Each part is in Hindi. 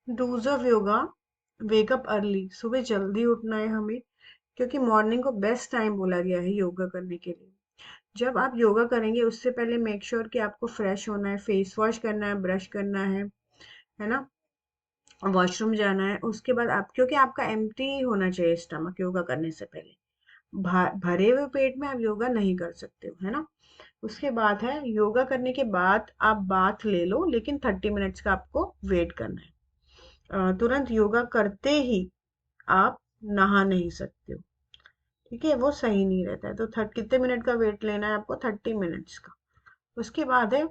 Dos of yoga. Wake up early, सुबह जल्दी उठना है हमें, क्योंकि मॉर्निंग को बेस्ट टाइम बोला गया है योगा करने के लिए। जब आप योगा करेंगे उससे पहले मेक श्योर कि आपको फ्रेश होना है, फेस वॉश करना है, ब्रश करना है ना, वॉशरूम जाना है। उसके बाद आप, क्योंकि आपका एम्प्टी होना चाहिए स्टमक योगा करने से पहले, भरे हुए पेट में आप योगा नहीं कर सकते हो, है ना। उसके बाद है योगा करने के बाद आप बाथ ले लो, लेकिन 30 मिनट्स का आपको वेट करना है। तुरंत योगा करते ही आप नहा नहीं सकते हो, ठीक है, वो सही नहीं रहता है। तो कितने मिनट का वेट लेना है आपको? 30 मिनट्स का। उसके बाद है,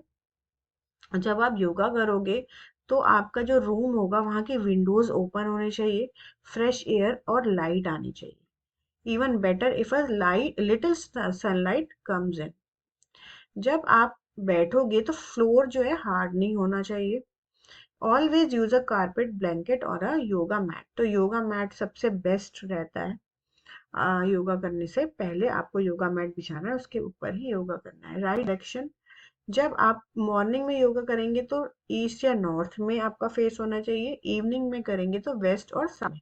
जब आप योगा करोगे तो आपका जो रूम होगा वहाँ की विंडोज ओपन होने चाहिए, फ्रेश एयर और लाइट आनी चाहिए। Even better if a light little sunlight comes in. जब आप बैठोगे तो फ्लोर जो है हार्ड नहीं होना चाहिए। Always use a carpet, blanket और अ योगा मैट। तो योगा मैट सबसे बेस्ट रहता है। योगा करने से पहले आपको योगा मैट बिछाना है, उसके ऊपर ही योगा करना है। Right direction. जब आप मॉर्निंग में योगा करेंगे तो ईस्ट या नॉर्थ में आपका फेस होना चाहिए, इवनिंग में करेंगे तो वेस्ट और south.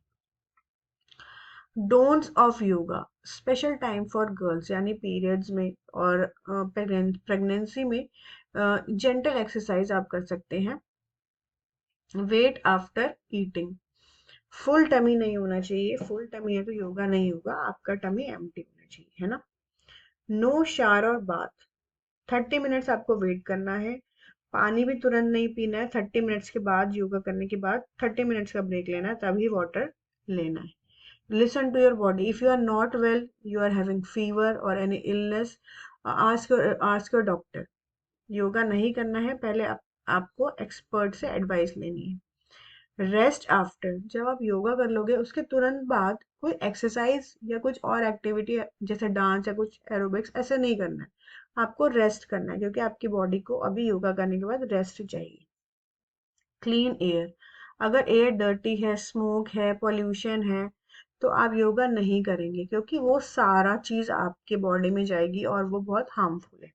Don'ts of yoga. Special time for girls, यानी पीरियड्स में और प्रेगनेंसी में जेंटल एक्सरसाइज आप कर सकते हैं। Wait after eating. Full tummy नहीं होना चाहिए, फुल टमी है तो योगा नहीं होगा, आपका टमी एम्प्टी होना चाहिए, है ना। नो शावर और बाथ। 30 मिनट्स आपको वेट करना है। पानी भी तुरंत नहीं पीना है। 30 मिनट्स के बाद, योगा करने के बाद 30 मिनट्स का ब्रेक लेना है, तभी वाटर लेना है। Listen to your body. If you are not well, you are having fever और any illness, ask your doctor. Yoga नहीं करना है, पहले आपको एक्सपर्ट से एडवाइस लेनी है। Rest after. जब आप योगा कर लोगे उसके तुरंत बाद कोई एक्सरसाइज या कुछ और एक्टिविटी जैसे डांस या कुछ एरोबिक्स ऐसे नहीं करना है। आपको रेस्ट करना है, क्योंकि आपकी बॉडी को अभी योगा करने के बाद रेस्ट चाहिए। Clean air. अगर एयर डर्टी है, स्मोक है, पॉल्यूशन है, तो आप योगा नहीं करेंगे, क्योंकि वो सारा चीज आपके बॉडी में जाएगी और वो बहुत हार्मफुल है।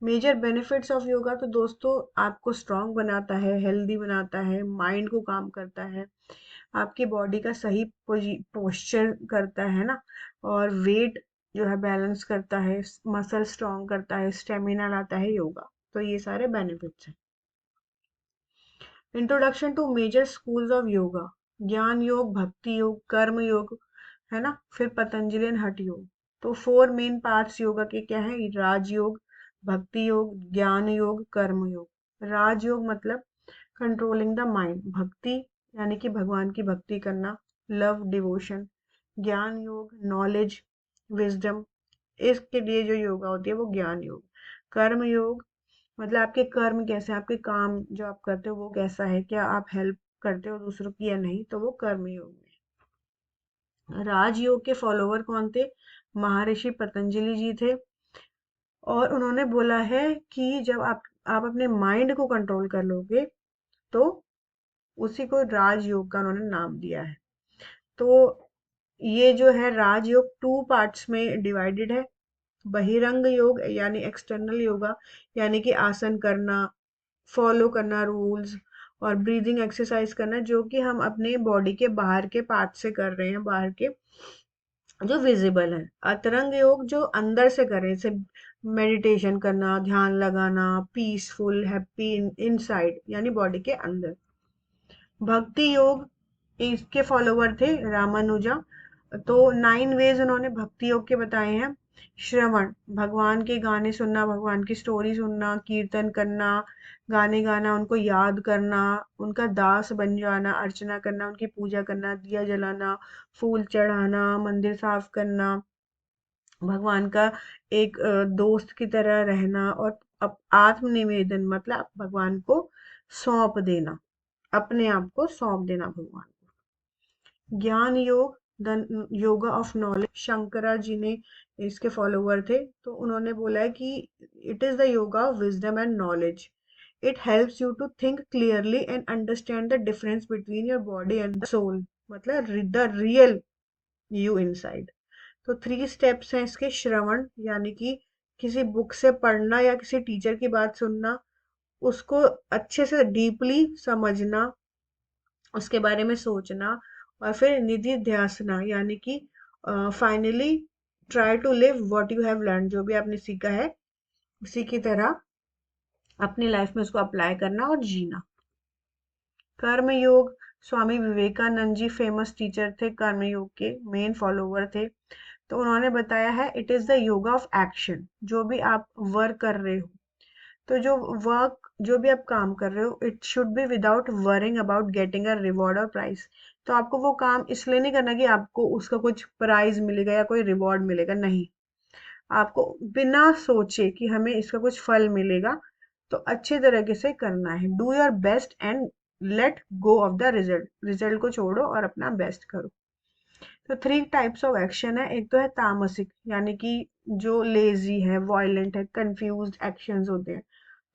मेजर बेनिफिट्स ऑफ योगा, तो दोस्तों आपको स्ट्रांग बनाता है, हेल्दी बनाता है, माइंड को काम करता है, आपकी बॉडी का सही पोस्चर करता है ना, और वेट जो है बैलेंस करता है, मसल स्ट्रांग करता है, स्टेमिना लाता है योगा। तो ये सारे बेनिफिट्स हैं। Introduction to major schools of yoga. ज्ञान योग, भक्ति योग, कर्म योग, है ना, फिर पतंजलि एंड हठ योग। तो 4 मेन पार्ट्स योगा के क्या है? राजयोग, भक्ति योग, ज्ञान योग, कर्म योग। राजयोग मतलब कंट्रोलिंग द माइंड। भक्ति यानी कि भगवान की भक्ति करना, लव, डिवोशन। ज्ञान योग, नॉलेज, विजडम। इसके लिए जो योगा होती है वो ज्ञान योग। कर्म योग मतलब आपके कर्म कैसे हैं, आपके काम जो आप करते हो वो कैसा है, क्या आप हेल्प करते हो दूसरों की या नहीं, तो वो कर्म योग में। राजयोग के फॉलोवर कौन थे? महर्षि पतंजलि जी थे। और उन्होंने बोला है कि जब आप अपने माइंड को कंट्रोल कर लोगे तो उसी को राजयोग का उन्होंने नाम दिया है। तो ये जो है राजयोग 2 पार्ट्स में डिवाइडेड है। बहिरंग योग यानी एक्सटर्नल योगा, यानी कि आसन करना, फॉलो करना रूल्स, और ब्रीदिंग एक्सरसाइज करना, जो कि हम अपने बॉडी के बाहर के पार्ट से कर रहे हैं, बाहर के जो विजिबल है। अतरंग योग जो अंदर से कर रहे हैं, जैसे मेडिटेशन करना, ध्यान लगाना, पीसफुल हैप्पी इनसाइड यानी बॉडी के अंदर। भक्ति योग इसके फॉलोवर थे रामानुजा। तो 9 वेज उन्होंने भक्ति योग के बताए हैं। श्रवण, भगवान के गाने सुनना, भगवान की स्टोरी सुनना, कीर्तन करना, गाने गाना, उनको याद करना, उनका दास बन जाना, अर्चना करना, उनकी पूजा करना, दिया जलाना, फूल चढ़ाना, मंदिर साफ करना, भगवान का एक दोस्त की तरह रहना, और आत्मनिवेदन मतलब भगवान को सौंप देना, अपने आप को सौंप देना भगवान को। ज्ञान योग, the yoga of knowledge, Shankara ji ने इसके फॉलोवर थे। तो उन्होंने बोला है कि it is the yoga of wisdom and knowledge. It helps you to think clearly and understand the difference between your body and the soul, मतलब द रियल यू इनसाइड। तो 3 स्टेप्स हैं इसके। श्रवण यानी कि किसी बुक से पढ़ना या किसी टीचर की बात सुनना, उसको अच्छे से डीपली समझना, उसके बारे में सोचना, और फिर निधि ध्यासना यानी कि finally try to live what you have learn, जो भी आपने सीखा है उसी की तरह अपनी लाइफ में उसको अप्लाई करना और जीना। कर्म योग, स्वामी विवेकानंद जी फेमस टीचर थे, कर्म योग के मेन फॉलोवर थे। तो उन्होंने बताया है it is the yoga of action. जो भी आप वर्क कर रहे हो, तो जो भी आप काम कर रहे हो, it should be without worrying about getting a reward और प्राइज। तो आपको वो काम इसलिए नहीं करना कि आपको उसका कुछ प्राइज मिलेगा या कोई रिवॉर्ड मिलेगा, नहीं। आपको बिना सोचे कि हमें इसका कुछ फल मिलेगा, तो अच्छे तरीके से करना है। Do your best and let go of the result. Result को छोड़ो और अपना बेस्ट करो। तो 3 टाइप्स ऑफ एक्शन है। एक तो है तामसिक, यानी कि जो लेजी है, वायलेंट है, कंफ्यूज्ड एक्शंस होते हैं,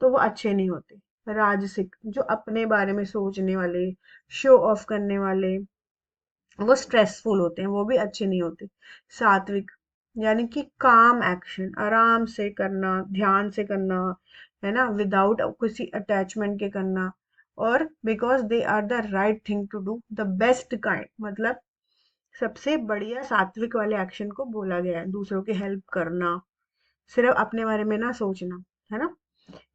तो वो अच्छे नहीं होते। राजसिक, जो अपने बारे में सोचने वाले, शो ऑफ करने वाले, वो स्ट्रेसफुल होते हैं, वो भी अच्छे नहीं होते। सात्विक, यानी कि काम एक्शन, आराम से करना, ध्यान से करना, है ना, विदाउट किसी अटैचमेंट के करना। और because they are the right thing to do, the best kind, मतलब सबसे बढ़िया सात्विक वाले एक्शन को बोला गया है। दूसरों की हेल्प करना, सिर्फ अपने बारे में ना सोचना, है ना।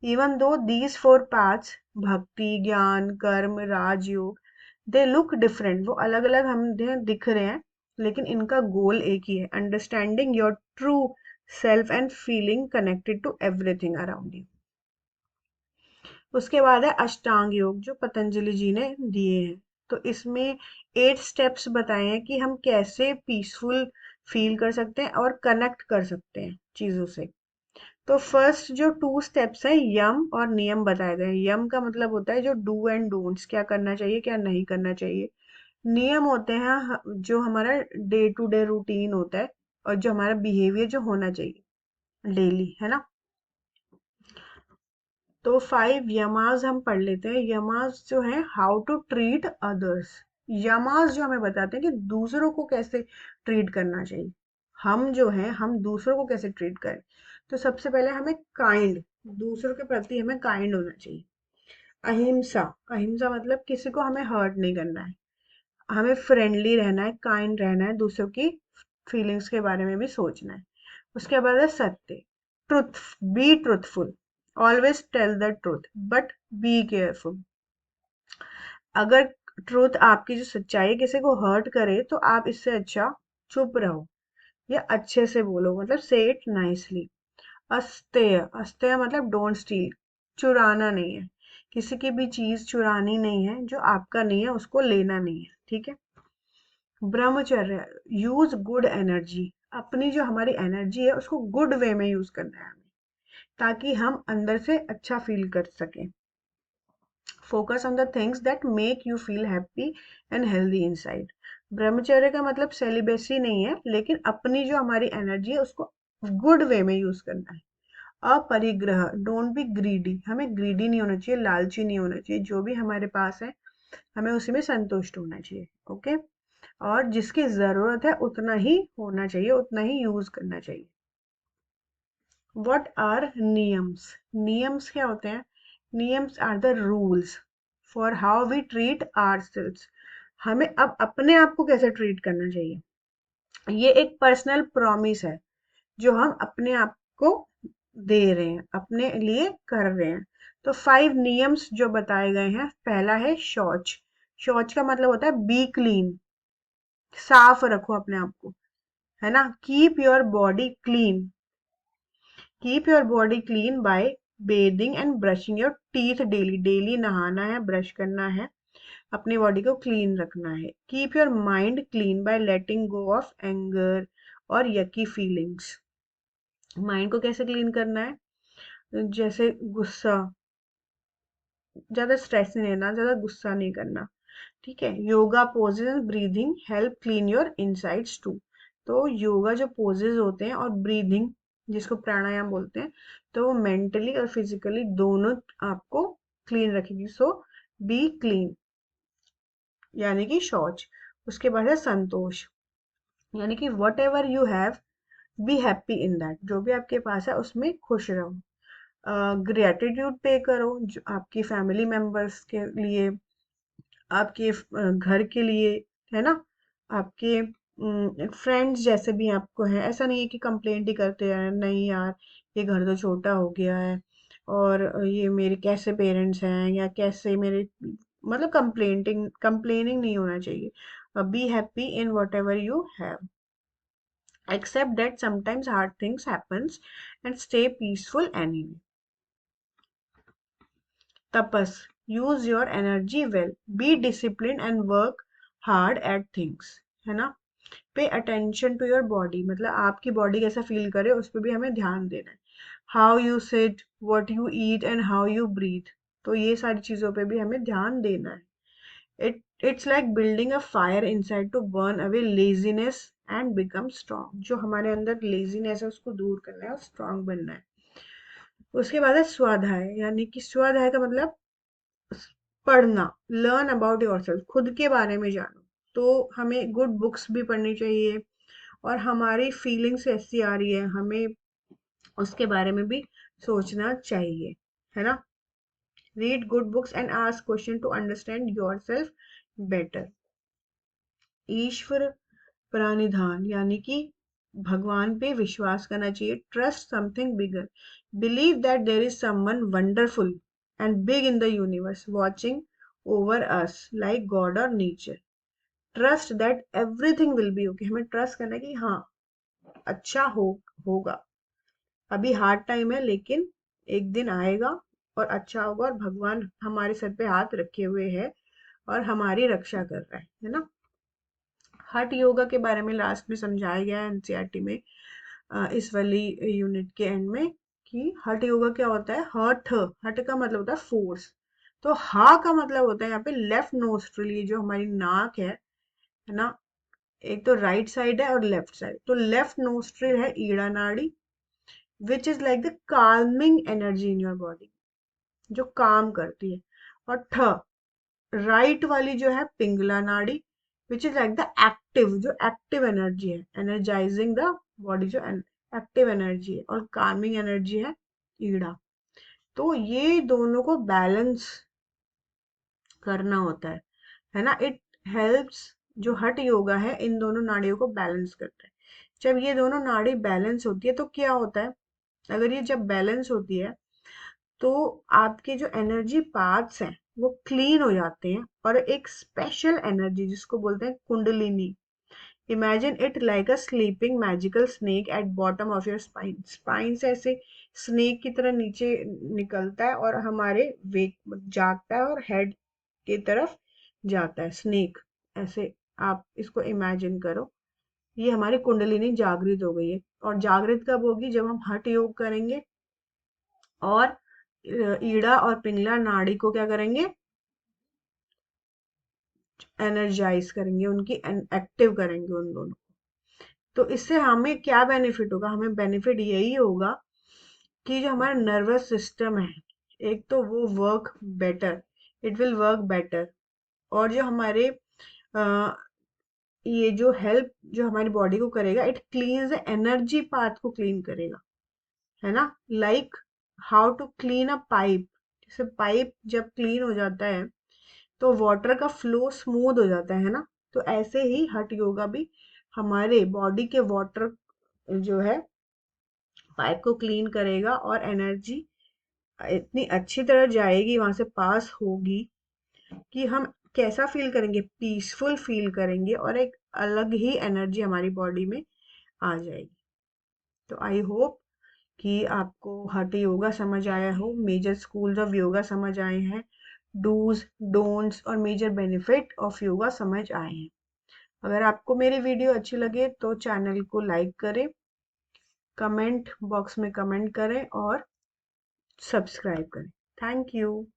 इवन दो दीज 4 पाथ्स, भक्ति, ज्ञान, कर्म, राजयोग, दे लुक डिफरेंट, वो अलग अलग हमें दिख रहे हैं, लेकिन इनका गोल एक ही है, understanding your true self and feeling connected to everything around you. उसके बाद है अष्टांग योग, जो पतंजलि जी ने दिए हैं। तो इसमें 8 स्टेप्स बताए हैं कि हम कैसे पीसफुल फील कर सकते हैं और कनेक्ट कर सकते हैं चीजों से। तो फर्स्ट जो 2 स्टेप्स हैं, यम और नियम बताए गए हैं। यम का मतलब होता है जो डू एंड डोंट्स, क्या करना चाहिए क्या नहीं करना चाहिए। नियम होते हैं जो हमारा डे टू डे रूटीन होता है, और जो हमारा बिहेवियर जो होना चाहिए डेली, है ना। तो 5 यमाज हम पढ़ लेते हैं। यमाज जो है how to treat others. Yama's जो हमें बताते हैं कि दूसरों को कैसे ट्रीट करना चाहिए, हम जो हैं हम दूसरों को कैसे ट्रीट करें। तो सबसे पहले हमें काइंड, दूसरों के प्रति हमें काइंड होना चाहिए। अहिंसा, अहिंसा मतलब किसी को हमें हर्ट नहीं करना है, हमें फ्रेंडली रहना है, काइंड रहना है, दूसरों की फीलिंग्स के बारे में भी सोचना है। उसके बाद है सत्य, truth, be truthful, always tell the truth but be careful. अगर ट्रुथ, आपकी जो सच्चाई किसी को हर्ट करे, तो आप इससे अच्छा चुप रहो या अच्छे से बोलो, मतलब से इट नाइसली। अस्तेय, अस्तेय मतलब डोंट स्टील, चुराना नहीं है, किसी की भी चीज चुरानी नहीं है, जो आपका नहीं है उसको लेना नहीं है, ठीक है। ब्रह्मचर्य, यूज गुड एनर्जी, अपनी जो हमारी एनर्जी है उसको गुड वे में यूज करना है हमें, ताकि हम अंदर से अच्छा फील कर सकें। Focus on the things that make you feel happy and healthy inside. ब्रह्मचर्य का मतलब सेलिब्रेसी नहीं है, लेकिन अपनी जो हमारी एनर्जी है उसको गुड वे में यूज करना है। अपरिग्रह, डोंट बी ग्रीडी, हमें ग्रीडी नहीं होना चाहिए, लालची नहीं होना चाहिए, जो भी हमारे पास है हमें उसी में संतुष्ट होना चाहिए, ओके। और जिसकी जरूरत है उतना ही होना चाहिए, उतना ही यूज करना चाहिए। व्हाट आर नियम्स, नियम्स क्या होते हैं। नियम्स are the rules for how we treat ourselves, हमें अब अपने आप को कैसे ट्रीट करना चाहिए। ये एक पर्सनल प्रॉमिस है जो हम अपने आप को दे रहे हैं, अपने लिए कर रहे हैं। तो 5 नियम्स जो बताए गए हैं, पहला है शौच। शौच का मतलब होता है बी क्लीन, साफ रखो अपने आप को, है ना। Keep your body clean, keep your body clean bye bathing and brushing your teeth daily, daily नहाना है, ब्रश करना है, अपनी बॉडी को क्लीन रखना है। Keep your mind clean bye letting go of anger और यकी फीलिंग्स। माइंड को कैसे क्लीन करना है, जैसे गुस्सा, ज्यादा स्ट्रेस नहीं लेना, ज्यादा गुस्सा नहीं करना, ठीक है। Yoga poses and breathing help clean your insides too. तो योगा जो पोजेज होते हैं और ब्रीदिंग, जिसको प्राणायाम बोलते हैं, तो वो मेंटली और फिजिकली दोनों आपको क्लीन रखेगी। सो बी क्लीन, यानी कि शौच। उसके बाद है संतोष, यानी कि what ever you have, be happy in that, जो भी आपके पास है उसमें खुश रहो। ग्रेटिट्यूड पे करो जो आपकी फैमिली मेंबर्स के लिए, आपके घर के लिए, है ना, आपके फ्रेंड्स जैसे भी आपको है, ऐसा नहीं है कि कंप्लेंट ही करते हैं, नहीं यार ये घर तो छोटा हो गया है, और ये मेरे कैसे पेरेंट्स हैं, या कैसे मेरे, मतलब कंप्लेनिंग नहीं होना चाहिए। Be happy in what ever you have, accept that sometimes hard things happens, and stay peaceful anyway. Tapas, use your energy well, be disciplined and work hard at things, है ना। Pay attention to your body, मतलब आपकी बॉडी कैसा फील करे उस पर भी हमें ध्यान देना है। How you sit, what you eat and how you breathe, तो ये सारी चीज़ों पे भी हमें ध्यान देना है। It's like building a fire inside to burn away laziness and become strong, जो हमारे अंदर लेजीनेस है उसको दूर करना है और स्ट्रांग बनना है। उसके बाद है स्वाध्याय, यानी कि स्वाध्याय का मतलब पढ़ना, लर्न अबाउट योरसेल्फ, खुद के बारे में जानो। तो हमें गुड बुक्स भी पढ़नी चाहिए, और हमारी फीलिंग्स ऐसी आ रही है, हमें उसके बारे में भी सोचना चाहिए, है ना। Read good books and ask question to understand yourself better. ईश्वर प्रणिधान, यानी कि भगवान पे विश्वास करना चाहिए। Trust something bigger, believe that there is someone wonderful and big in the universe watching over us like God और nature. Trust that everything will be okay, हमें ट्रस्ट करना है कि हाँ अच्छा होगा, अभी हार्ड टाइम है लेकिन एक दिन आएगा और अच्छा होगा, और भगवान हमारे सर पे हाथ रखे हुए है और हमारी रक्षा कर रहा है ना। हठ योगा के बारे में लास्ट में समझाया गया है एनसीईआरटी में, इस वाली यूनिट के एंड में, कि हठ योगा क्या होता है। हठ, हठ का मतलब होता है फोर्स, तो हा का मतलब होता है यहाँ पे लेफ्ट नोस्ट्रिल, ये जो हमारी नाक है ना, एक तो राइट साइड है और लेफ्ट साइड, तो लेफ्ट नोस्ट्रिल है ईड़ा नाड़ी, which is like the calming energy in your body, जो काम करती है। और ठ, राइट वाली जो है पिंगला नाड़ी, which is like the active, जो एक्टिव एनर्जी है, एनर्जाइजिंग द बॉडी, जो एक्टिव एनर्जी है, और calming एनर्जी है ईड़ा। तो ये दोनों को बैलेंस करना होता है ना। इट हेल्प्स, जो हठ योगा है इन दोनों नाड़ियों को बैलेंस करता है। जब ये दोनों नाड़ी बैलेंस होती है तो क्या होता है, अगर ये जब बैलेंस होती है तो आपके जो एनर्जी पार्ट्स हैं वो क्लीन हो जाते हैं, और एक स्पेशल एनर्जी जिसको बोलते हैं kundalini, imagine it like a sleeping magical snake at bottom of your spine, spine से ऐसे स्नेक की तरह नीचे निकलता है और हमारे वेक जागता है और हेड की तरफ जाता है स्नेक, ऐसे आप इसको इमेजिन करो। ये हमारी कुंडलिनी जागृत हो गई है, और जागृत कब होगी, जब हम हठ योग करेंगे और ईड़ा और पिंगला नाड़ी को क्या करेंगे, एनर्जाइज करेंगे, उनकी एक्टिव करेंगे उन दोनों। तो इससे हमें क्या बेनिफिट होगा, हमें बेनिफिट यही होगा कि जो हमारा नर्वस सिस्टम है, एक तो वो work better, it will work better, और जो हमारे ये जो हेल्प जो हमारी बॉडी को करेगा, it cleans the energy path को क्लीन करेगा, है ना। Like how to clean a pipe, जैसे पाइप जब क्लीन हो जाता है तो वाटर का फ्लो स्मूथ हो जाता है ना। तो ऐसे ही हठ योगा भी हमारे बॉडी के वाटर जो है पाइप को क्लीन करेगा, और एनर्जी इतनी अच्छी तरह जाएगी वहां से, पास होगी, कि हम कैसा फील करेंगे, पीसफुल फील करेंगे, और एक अलग ही एनर्जी हमारी बॉडी में आ जाएगी। तो आई होप कि आपको हठ योगा समझ आया हो, मेजर स्कूल्स ऑफ योगा समझ आए हैं, डूज डोंट्स और मेजर बेनिफिट ऑफ योगा समझ आए हैं। अगर आपको मेरी वीडियो अच्छी लगे तो चैनल को लाइक करें, कमेंट बॉक्स में कमेंट करें और सब्सक्राइब करें। Thank you.